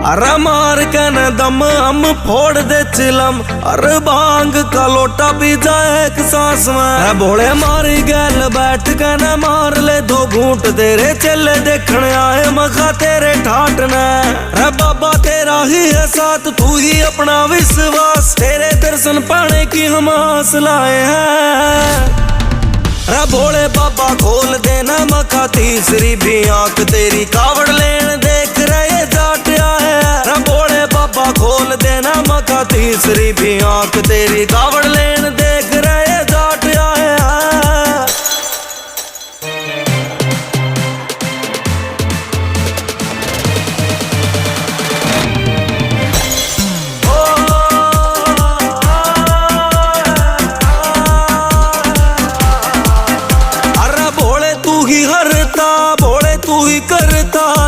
अरे मार के न दम हम फोड़ दे चिलम, अरे भांग का लोटा पी जाए एक सांस में। भोले मारी गैल बैठ के न मार ले दो घूंट, तेरे चले देखने आए मखा तेरे ठाट ने। बाबा तेरा ही है साथ, तू ही अपना विश्वास, तेरे दर्शन पाने की हम आस लाए हैं। भोले बाबा खोल देना मखा तीसरी भी आंख, तेरी कावड़ लेन देख रहे जाट आए। भोले बाबा खोल देना मखा तीसरी भी आंख, तेरी कावड़ लेन देख रहे जाट आए।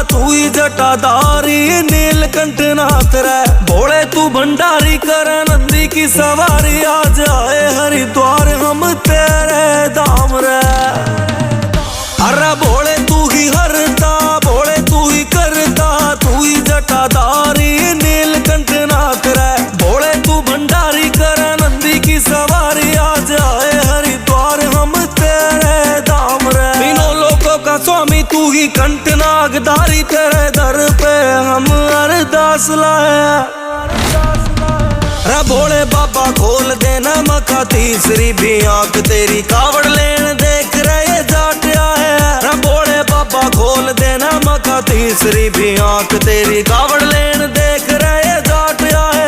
तू ही जटाधारी नीलकंठ नाथ रे, भोले तू भंडारी कर नंदी की सवारी, आ जाए हरिद्वार हम तेरे धाम रे। अरे भोले तू ही हरता, भोले तू ही करता, तू ही जटाधारी नीलकंठ नाथ रे, भोले तू भंडारी कर नंदी की सवारी, आ जाए हरिद्वार हम तेरे धाम रे। तीनों लोगों का स्वामी तू ही कंठ नागधारी, तेरे दर पे हम अरदास लाए। भोले बाबा खोल देना मखा तीसरी भी आंख, तेरी कावड़ लेन देख रहे जाट आए। भोले बाबा खोल देना मखा तीसरी भी आंख, तेरी कावड़ लेन देख रहे जाट आए।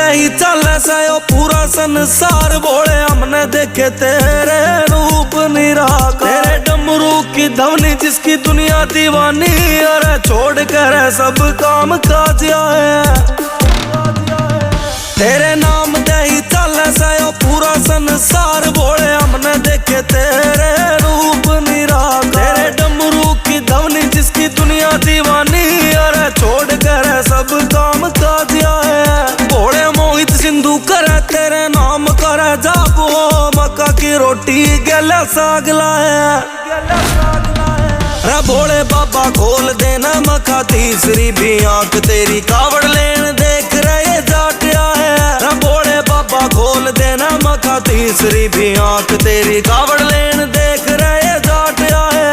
ही चल सयो पूरा संसार, भोले हमने देखे तेरे रूप निराकार, तेरे डमरू की ध्वनि जिसकी दुनिया दीवानी, अरे छोड़ कर सब काम काज आए। तेरे नाम दे ही चल सयो पूरा संसार, भोले हमने देखे तेरे रूप निराकार, तेरे डमरू की ध्वनि जिसकी दुनिया दीवानी, अरे छोड़ कर सब काम काज आए। भोले मोहित सिंधु करे तेरे नाम करे जागो, मक्का की रोटी गला साग लाए। भोले बाबा खोल देना मखा तीसरी भी आंख, तेरी कावड़ लेन देख रहे जाट आए। भोले बाबा खोल देना मखा तीसरी भी आंख, तेरी कावड़ लेन देख रहे जाट आए।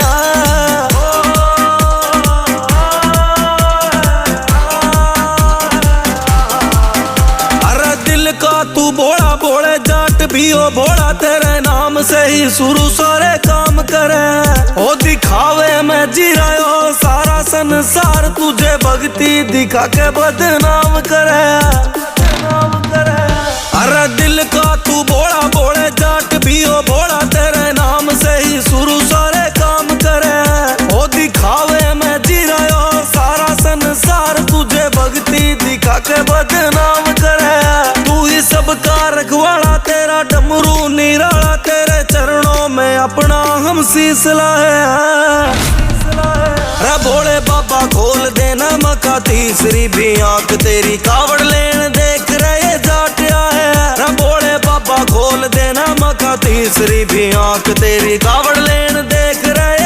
तू भोला भोले जाट भी हो भोला, तेरे नाम से ही शुरू सारे काम करे। ओ दिखावे में जी रहे हो सारा संसार, तुझे भक्ति दिखा के बदनाम करे। अरे दिल का तू भोला भोले जाट भी हो भोला, तेरे नाम से ही शुरू सारे काम करे। ओ दिखावे में जी रहे हो सारा संसार, तुझे भक्ति दिखा के बदनाम करे। सबका रखवाला तेरा डमरू निराला, तेरे चरणों में अपना हम शीश लाए। भोले बाबा खोल देना मखा तीसरी भी आंख, तेरी कावड़ लेन देख रहे जाट आए। भोले बाबा खोल देना मखा तीसरी भी आंख, तेरी कावड़ लेन देख रहे